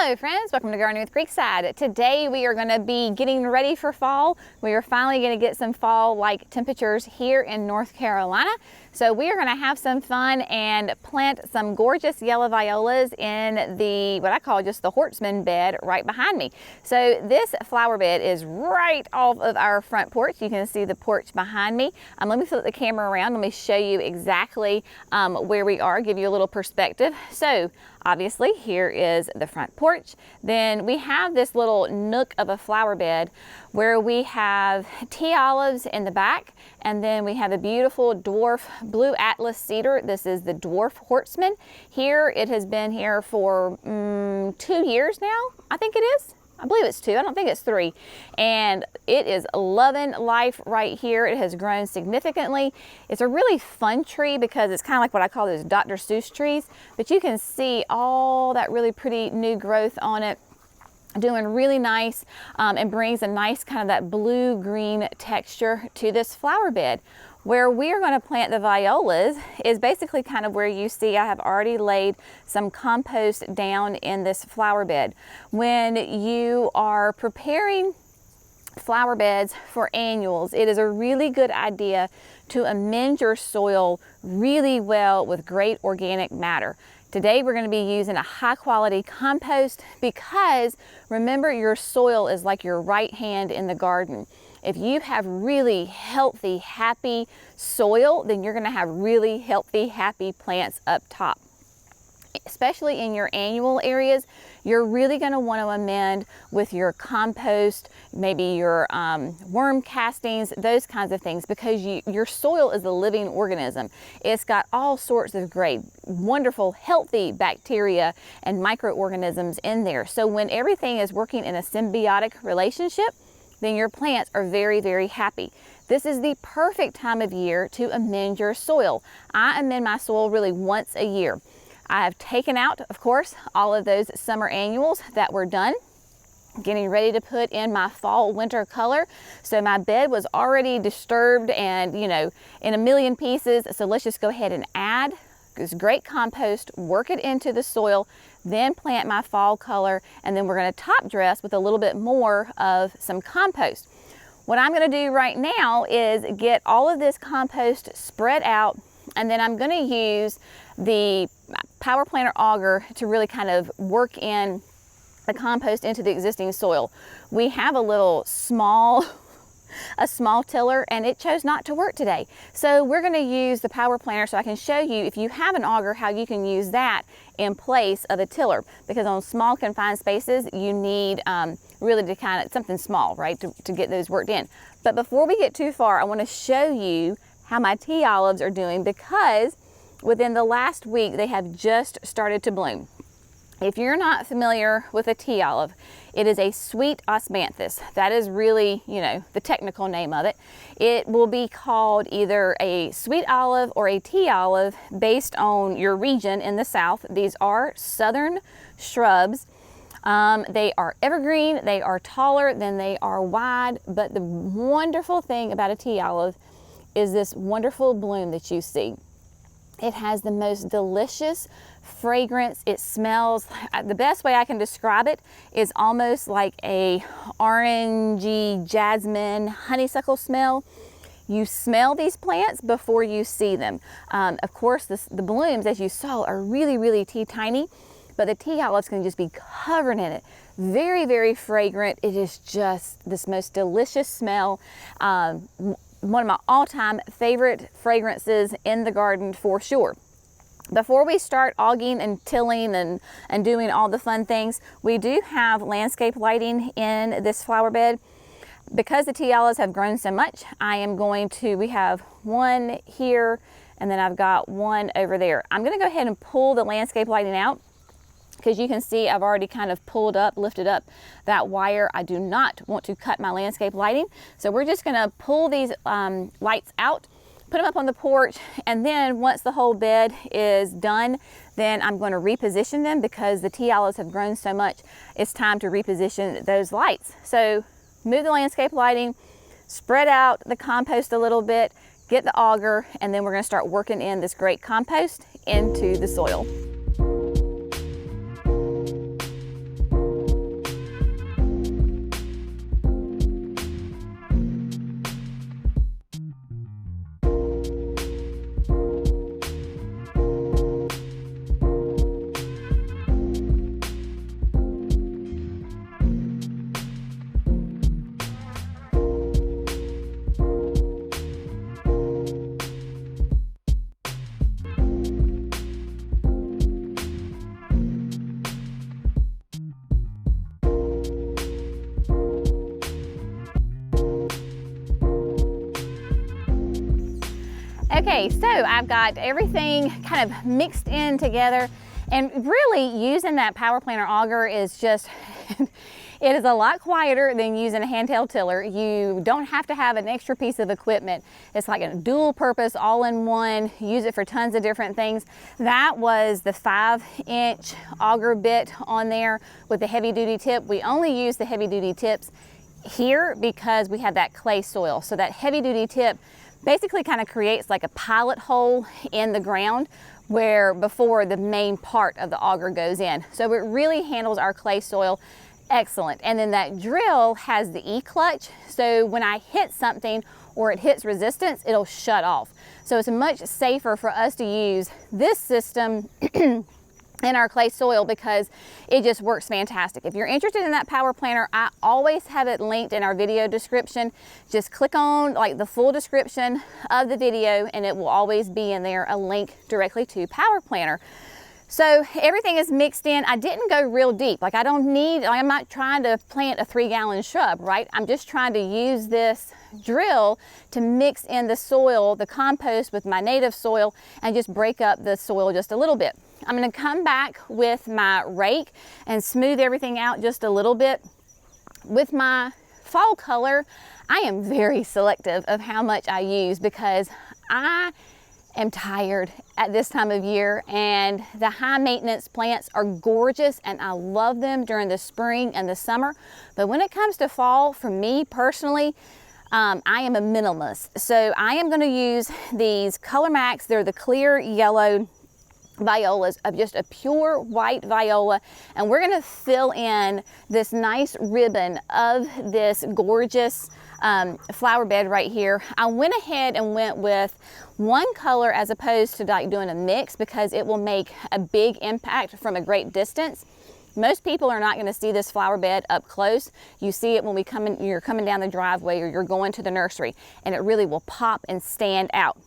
Hello friends, welcome to Gardening with Creekside. Today we are going to be getting ready for fall. We are finally going to get some fall-like temperatures here in North Carolina. So we are going to have some fun and plant some gorgeous yellow violas in the, what I call just the Hortsman bed right behind me. So this flower bed is right off of our front porch. You can see the porch behind me. Let me flip the camera around. Let me show you exactly where we are, give you a little perspective. So obviously here is the front porch. Then we have this little nook of a flower bed where we have tea olives in the back, and then we have a beautiful dwarf blue atlas cedar. This is the dwarf Hortsman. Here it has been here for 2 years now, I think it is. I believe it's 2, I don't think it's 3. And it is loving life right here. It has grown significantly. It's a really fun tree because it's kind of like what I call those Dr. Seuss trees, but you can see all that really pretty new growth on it, doing really nice, and brings a nice kind of that blue-green texture to this flower bed. Where we are going to plant the violas is basically kind of where you see I have already laid some compost down in this flower bed. When you are preparing flower beds for annuals, it is a really good idea to amend your soil really well with great organic matter. Today we're going to be using a high quality compost because remember, your soil is like your right hand in the garden. If you have really healthy, happy soil, then you're going to have really healthy, happy plants up top. Especially in your annual areas, you're really going to want to amend with your compost, maybe your worm castings, those kinds of things, because your soil is a living organism. It's got all sorts of great, wonderful, healthy bacteria and microorganisms in there. So when everything is working in a symbiotic relationship, then your plants are very, very happy. This is the perfect time of year to amend your soil. I amend my soil really once a year. I have taken out, of course, all of those summer annuals that were done, getting ready to put in my fall winter color. So my bed was already disturbed and, you know, in a million pieces. So let's just go ahead and add this great compost, work it into the soil, then plant my fall color, and then we're going to top dress with a little bit more of some compost. What I'm going to do right now is get all of this compost spread out, and then I'm going to use the power planter auger to really kind of work in the compost into the existing soil. We have a little small tiller and it chose not to work today. So we're going to use the power planter so I can show you, if you have an auger, how you can use that in place of a tiller, because on small confined spaces you need really to kind of something small, right, to get those worked in. But before we get too far, I want to show you how my tea olives are doing, because within the last week they have just started to bloom. If you're not familiar with a tea olive, it is a sweet osmanthus. That is really, you know, the technical name of it. It will be called either a sweet olive or a tea olive based on your region in the South. These are southern shrubs. They are evergreen, they are taller than they are wide, but the wonderful thing about a tea olive is this wonderful bloom that you see. It has the most delicious fragrance. It smells, the best way I can describe it is almost like a orangey jasmine honeysuckle smell. You smell these plants before you see them. Of course, the blooms, as you saw, are really, really tiny, but the tea olives can just be covered in it. Very, very fragrant. It is just this most delicious smell. One of my all-time favorite fragrances in the garden for sure. Before we start auging and tilling and doing all the fun things, we do have landscape lighting in this flower bed. Because the tea olives have grown so much, we have one here and then I've got one over there. I'm going to go ahead and pull the landscape lighting out, because you can see I've already kind of lifted up that wire. I do not want to cut my landscape lighting. So we're just gonna pull these lights out, put them up on the porch, and then once the whole bed is done, then I'm going to reposition them, because the tea olives have grown so much, it's time to reposition those lights. So move the landscape lighting, spread out the compost a little bit, get the auger, and then we're gonna start working in this great compost into the soil. Okay, so I've got everything kind of mixed in together, and really using that power planter auger is just, it is a lot quieter than using a handheld tiller. You don't have to have an extra piece of equipment. It's like a dual purpose, all in one. Use it for tons of different things. That was the 5-inch auger bit on there with the heavy duty tip. We only use the heavy duty tips here because we have that clay soil. So that heavy duty tip basically kind of creates like a pilot hole in the ground where before the main part of the auger goes in. So it really handles our clay soil excellent. And then that drill has the E-clutch. So when I hit something or it hits resistance, it'll shut off. So it's much safer for us to use this system in our clay soil because it just works fantastic. If you're interested in that power planter, I always have it linked in our video description. Just click on like the full description of the video and it will always be in there, a link directly to power planter. So everything is mixed in. I didn't go real deep. Like I'm not trying to plant a 3-gallon shrub, right? I'm just trying to use this drill to mix in the soil, the compost with my native soil, and just break up the soil just a little bit. I'm gonna come back with my rake and smooth everything out just a little bit. With my fall color, I am very selective of how much I use because I am tired at this time of year, and the high maintenance plants are gorgeous and I love them during the spring and the summer. But when it comes to fall, for me personally, I am a minimalist. So I am gonna use these Color Max. They're the clear yellow violas of just a pure white viola, and we're going to fill in this nice ribbon of this gorgeous flower bed right here. I went ahead and went with one color as opposed to like doing a mix because it will make a big impact from a great distance. Most people are not going to see this flower bed up close. You see it when you're coming down the driveway or you're going to the nursery, and it really will pop and stand out.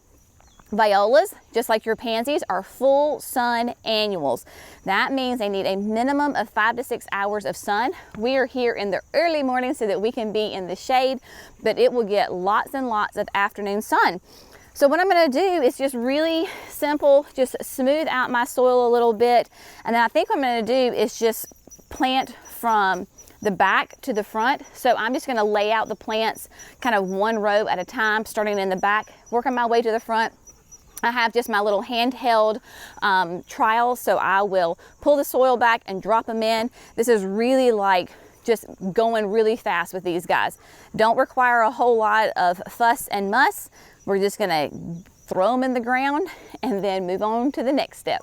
Violas, just like your pansies, are full sun annuals. That means they need a minimum of 5 to 6 hours of sun. We are here in the early morning so that we can be in the shade, but it will get lots and lots of afternoon sun. So what I'm gonna do is just really simple, just smooth out my soil a little bit. And then I think what I'm gonna do is just plant from the back to the front. So I'm just gonna lay out the plants kind of one row at a time, starting in the back, working my way to the front. I have just my little handheld trowel, so I will pull the soil back and drop them in. This is really like just going really fast with these guys. Don't require a whole lot of fuss and muss. We're just gonna throw them in the ground and then move on to the next step.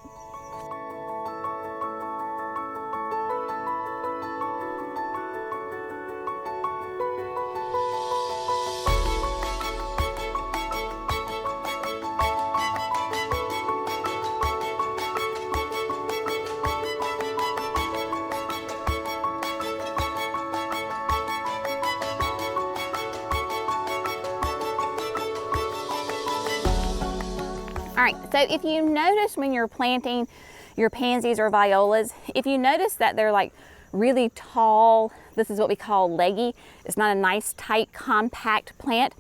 All right, so if you notice when you're planting your pansies or violas, if you notice that they're like really tall, this is what we call leggy, it's not a nice, tight, compact plant,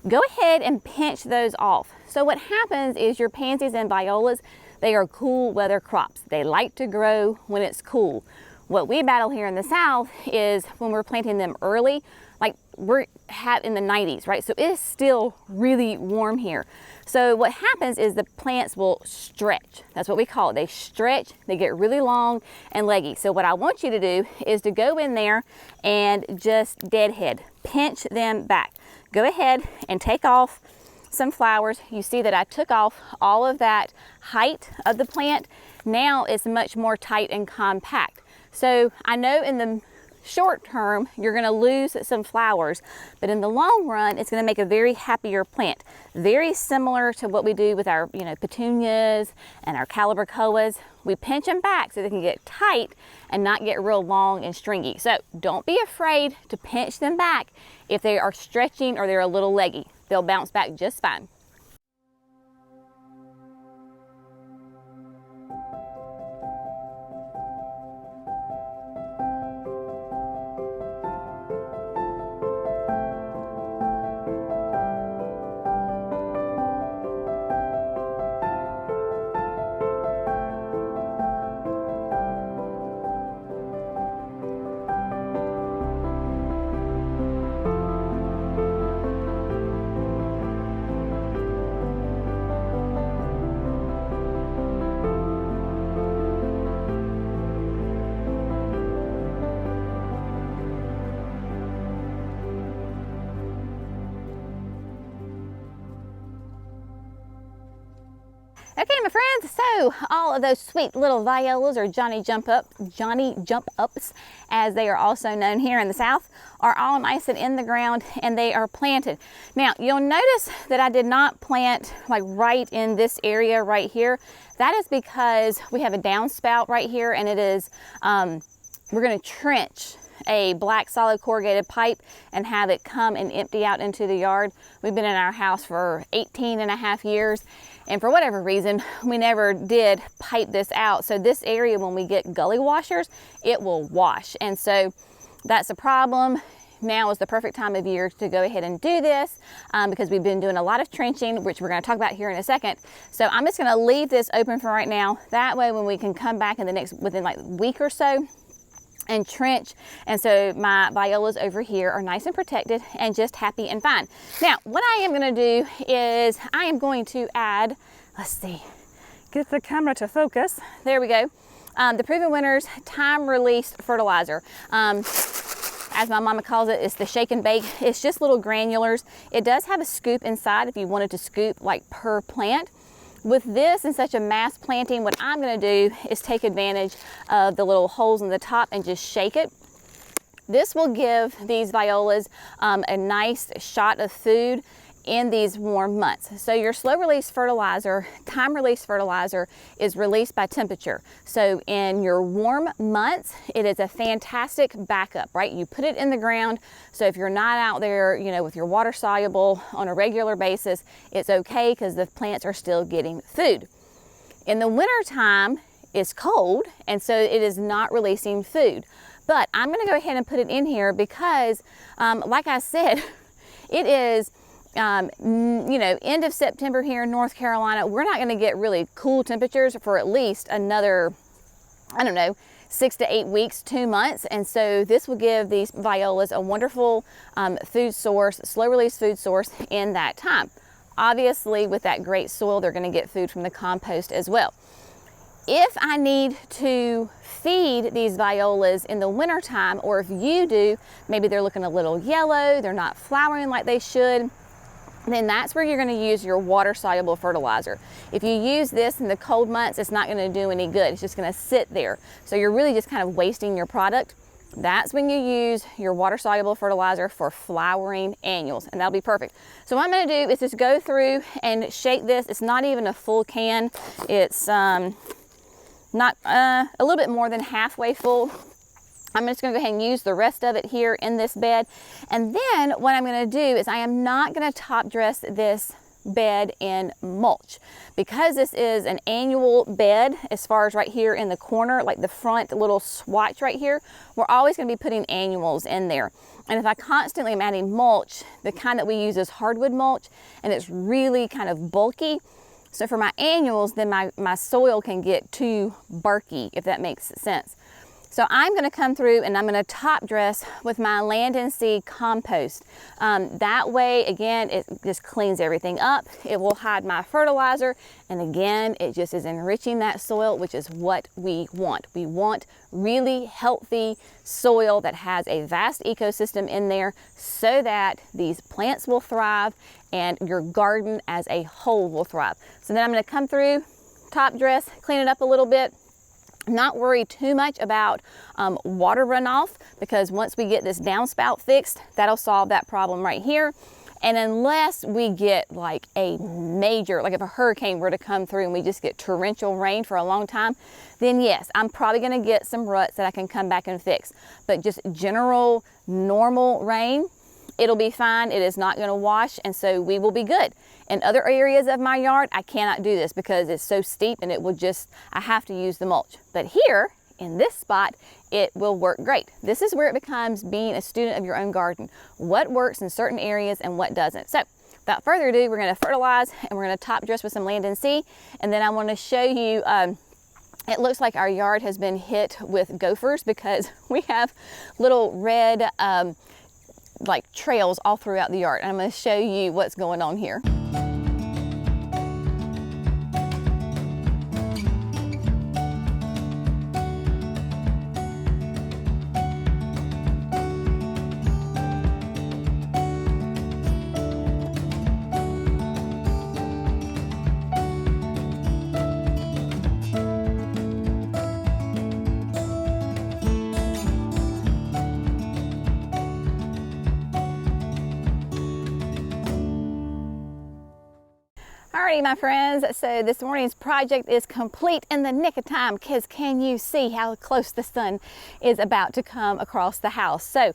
go ahead and pinch those off. So what happens is your pansies and violas, they are cool weather crops. They like to grow when it's cool. What we battle here in the South is when we're planting them early, like we're in the 90s, right? So it's still really warm here. So what happens is the plants will stretch. That's what we call it. They stretch, they get really long and leggy. So what I want you to do is to go in there and just deadhead, pinch them back. Go ahead and take off some flowers. You see that I took off all of that height of the plant. Now it's much more tight and compact. So I know in the short term you're going to lose some flowers, but in the long run it's going to make a very happier plant. Very similar to what we do with our petunias and our calibrachoas. We pinch them back so they can get tight and not get real long and stringy. So don't be afraid to pinch them back if they are stretching or they're a little leggy. They'll bounce back just fine. Okay, my friends, so all of those sweet little violas, or Johnny Jump Ups, as they are also known here in the South, are all nice and in the ground, and they are planted. Now, you'll notice that I did not plant like right in this area right here. That is because we have a downspout right here, and it is, we're gonna trench a black solid corrugated pipe and have it come and empty out into the yard. We've been in our house for 18.5 years, and for whatever reason, we never did pipe this out. So this area, when we get gully washers, it will wash. And so that's a problem. Now is the perfect time of year to go ahead and do this because we've been doing a lot of trenching, which we're going to talk about here in a second. So I'm just going to leave this open for right now. That way, when we can come back in the next, within like a week or so, and trench, and so my violas over here are nice and protected and just happy and fine. Now, what I am going to do is I am going to add, let's see, get the camera to focus. There we go. The Proven Winners time-released fertilizer. As my mama calls it, it's the shake and bake. It's just little granulars. It does have a scoop inside if you wanted to scoop like per plant. With this and such a mass planting, what I'm going to do is take advantage of the little holes in the top and just shake it. This will give these violas a nice shot of food in these warm months. So your slow release fertilizer, time release fertilizer, is released by temperature. So in your warm months, it is a fantastic backup, right? You put it in the ground. So if you're not out there, you know, with your water soluble on a regular basis, it's okay because the plants are still getting food. In the winter time, it's cold, and so it is not releasing food. But I'm going to go ahead and put it in here because, like I said, it is you know, end of September here in North Carolina. We're not going to get really cool temperatures for at least another, I don't know, 6 to 8 weeks, 2 months. And so this will give these violas a wonderful food source, slow release food source in that time. Obviously, with that great soil, they're going to get food from the compost as well. If I need to feed these violas in the winter time, or if you do, maybe they're looking a little yellow, they're not flowering like they should, then that's where you're going to use your water soluble fertilizer. If you use this in the cold months, it's not going to do any good. It's just going to sit there. So you're really just kind of wasting your product. That's when you use your water soluble fertilizer for flowering annuals, and that'll be perfect. So what I'm going to do is just go through and shake this. It's not even a full can. It's not a little bit more than halfway full. I'm just going to go ahead and use the rest of it here in this bed. And then what I'm going to do is I am not going to top dress this bed in mulch. Because this is an annual bed, as far as right here in the corner, like the front little swatch right here, we're always going to be putting annuals in there. And if I constantly am adding mulch, the kind that we use is hardwood mulch, and it's really kind of bulky. So for my annuals, then my soil can get too barky, if that makes sense. So I'm going to come through and I'm going to top dress with my Land and Sea compost. That way, again, it just cleans everything up. It will hide my fertilizer. And again, it just is enriching that soil, which is what we want. We want really healthy soil that has a vast ecosystem in there so that these plants will thrive and your garden as a whole will thrive. So then I'm going to come through, top dress, clean it up a little bit. Not worry too much about water runoff, because once we get this downspout fixed, that'll solve that problem right here. And unless we get like a major, like if a hurricane were to come through and we just get torrential rain for a long time, then yes, I'm probably going to get some ruts that I can come back and fix. But just general normal rain, it'll be fine. It is not going to wash, and so we will be good. In other areas of my yard, I cannot do this because it's so steep and it will just, I have to use the mulch. But here, in this spot, it will work great. This is where it becomes being a student of your own garden. What works in certain areas and what doesn't. So, without further ado, we're going to fertilize and we're going to top dress with some Land and Sea. And then I want to show you, it looks like our yard has been hit with gophers because we have little red like trails all throughout the yard. And I'm going to show you what's going on here. Alrighty, my friends, so this morning's project is complete in the nick of time because can you see how close the sun is about to come across the house? So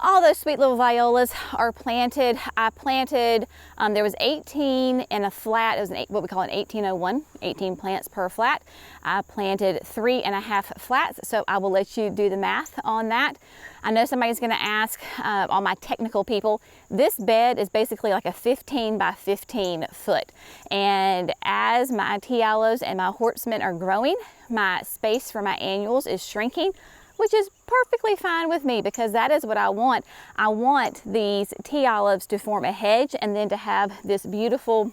all those sweet little violas are planted. I planted, there was 18 in a flat. It was what we call an 1801, 18 plants per flat. I planted 3.5 flats, so I will let you do the math on that. I know somebody's gonna ask, all my technical people, this bed is basically like a 15 by 15 foot. And as my tialos and my hortsmen are growing, my space for my annuals is shrinking, which is perfectly fine with me because that is what I want. I want these tea olives to form a hedge and then to have this beautiful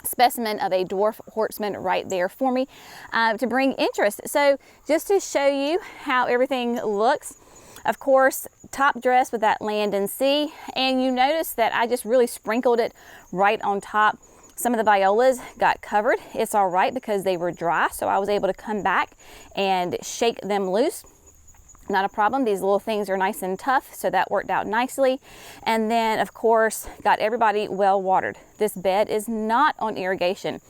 specimen of a dwarf hortsman right there for me to bring interest. So just to show you how everything looks, of course, top dress with that land and sea, and you notice that I just really sprinkled it right on top. Some of the violas got covered. It's all right because they were dry, so I was able to come back and shake them loose. Not a problem. These little things are nice and tough, so that worked out nicely. And then, of course, got everybody well watered. This bed is not on irrigation.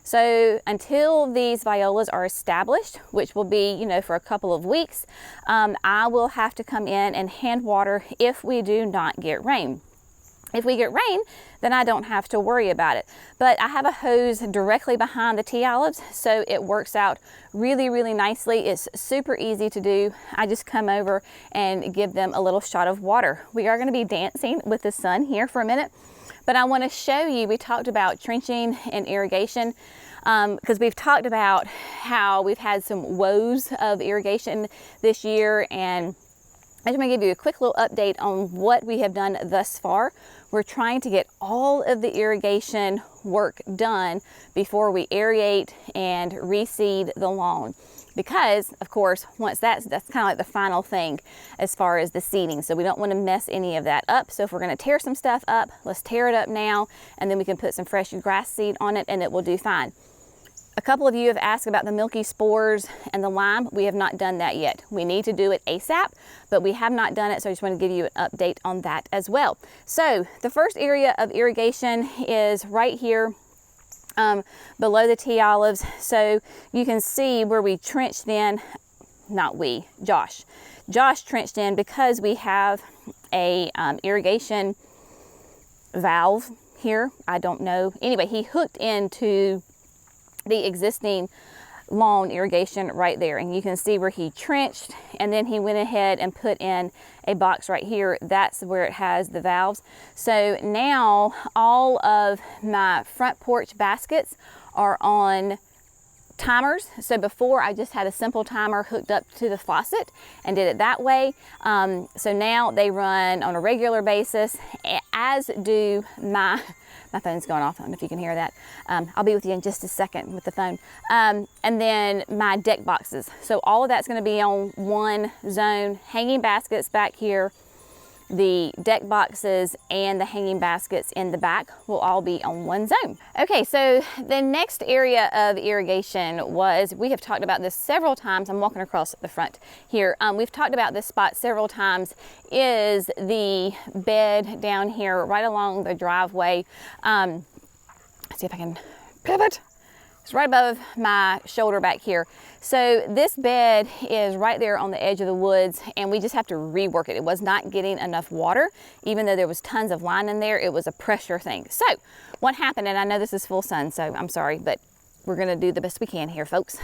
So until these violas are established, which will be, you know, for a couple of weeks, I will have to come in and hand water if we do not get rain. If we get rain, then I don't have to worry about it. But I have a hose directly behind the tea olives, so it works out really, really nicely. It's super easy to do. I just come over and give them a little shot of water. We are gonna be dancing with the sun here for a minute, but I wanna show you, we talked about trenching and irrigation, because we've talked about how we've had some woes of irrigation this year, and I just want to give you a quick little update on what we have done thus far. We're trying to get all of the irrigation work done before we aerate and reseed the lawn. Because, of course, once that's kind of like the final thing as far as the seeding. So we don't want to mess any of that up. So if we're going to tear some stuff up, let's tear it up now, and then we can put some fresh grass seed on it and it will do fine. A couple of you have asked about the milky spores and the lime. We have not done that yet. We need to do it ASAP, but we have not done it, so I just want to give you an update on that as well. So the first area of irrigation is right here below the tea olives. So you can see where we trenched in, not we, Josh. Josh trenched in because we have a irrigation valve here. I don't know. Anyway, he hooked into the existing lawn irrigation right there, and you can see where he trenched, and then he went ahead and put in a box right here. That's where it has the valves. So now all of my front porch baskets are on timers. So before I just had a simple timer hooked up to the faucet and did it that way. So now they run on a regular basis, as do my phone's going off. I don't know if you can hear that. I'll be with you in just a second with the phone. And then my deck boxes. So all of that's going to be on one zone. Hanging baskets back here, the deck boxes and the hanging baskets in the back will all be on one zone. Okay, so the next area of irrigation was, we have talked about this several times. I'm walking across the front here. We've talked about this spot several times, is the bed down here right along the driveway. Let's see if I can pivot. It's right above my shoulder back here. So this bed is right there on the edge of the woods, and we just have to rework it. It was not getting enough water. Even though there was tons of line in there, it was a pressure thing. So what happened, and I know this is full sun, so I'm sorry, but we're gonna do the best we can here, folks.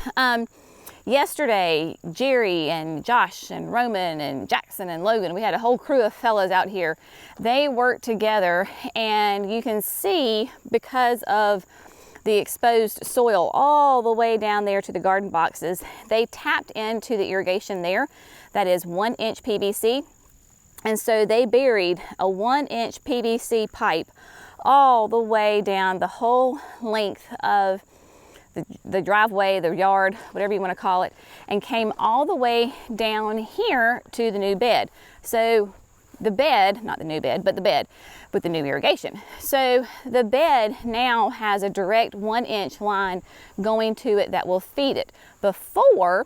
Yesterday, Jerry and Josh and Roman and Jackson and Logan, we had a whole crew of fellas out here. They worked together, and you can see, because of the exposed soil all the way down there to the garden boxes, they tapped into the irrigation there. That is 1-inch PVC. And so they buried a 1-inch PVC pipe all the way down the whole length of the driveway, the yard, whatever you want to call it, and came all the way down here to the new bed. So the bed, not the new bed, but the bed with the new irrigation. So the bed now has a direct 1-inch line going to it that will feed it. Before,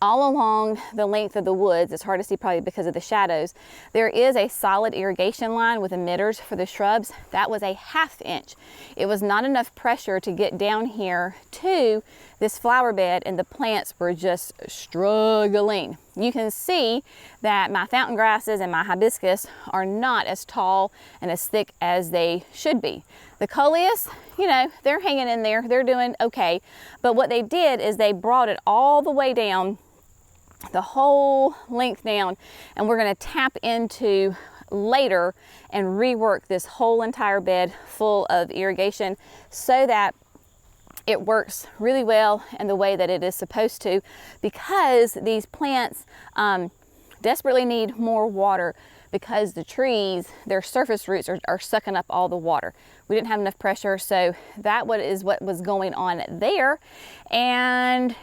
all along the length of the woods, it's hard to see probably because of the shadows, there is a solid irrigation line with emitters for the shrubs. That was a 1/2 inch. It was not enough pressure to get down here to this flower bed, and the plants were just struggling. You can see that my fountain grasses and my hibiscus are not as tall and as thick as they should be. The coleus, you know, they're hanging in there, they're doing okay. But what they did is they brought it all the way down, the whole length down, and we're going to tap into later and rework this whole entire bed full of irrigation so that it works really well in the way that it is supposed to, because these plants desperately need more water, because the trees, their surface roots are sucking up all the water. We didn't have enough pressure, so that is what was going on there. And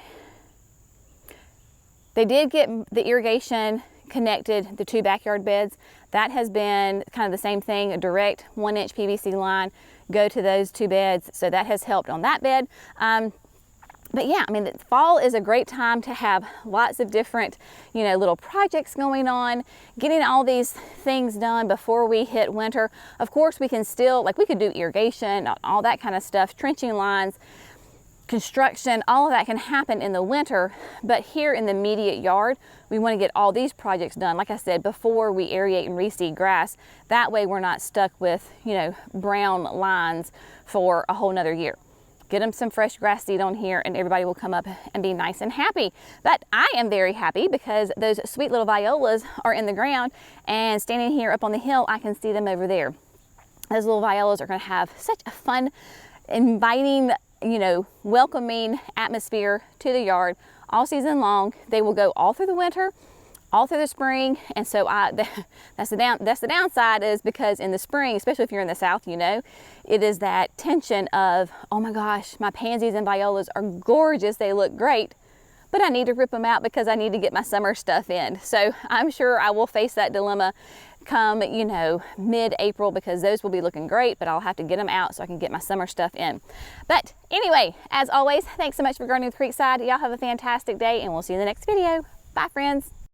they did get the irrigation connected, the 2 backyard beds. That has been kind of the same thing, a direct 1-inch PVC line go to those 2 beds. So that has helped on that bed. But yeah, I mean, the fall is a great time to have lots of different, you know, little projects going on, getting all these things done before we hit winter. Of course, we can still, like, we could do irrigation, all that kind of stuff, trenching lines, construction, all of that can happen in the winter. But here in the immediate yard, we want to get all these projects done, like I said, before we aerate and reseed grass. That way we're not stuck with, you know, brown lines for a whole nother year. Get them some fresh grass seed on here and everybody will come up and be nice and happy. But I am very happy because those sweet little violas are in the ground, and standing here up on the hill, I can see them over there. Those little violas are going to have such a fun, inviting, you know, welcoming atmosphere to the yard all season long. They will go all through the winter, all through the spring. And so that's the downside, is because in the spring, especially if you're in the South, you know, it is that tension of, oh my gosh, my pansies and violas are gorgeous, they look great, but I need to rip them out because I need to get my summer stuff in. So I'm sure I will face that dilemma come, you know, mid-April, because those will be looking great, but I'll have to get them out so I can get my summer stuff in. But anyway, as always, thanks so much for gardening with Creekside. Y'all have a fantastic day, and we'll see you in the next video. Bye, friends.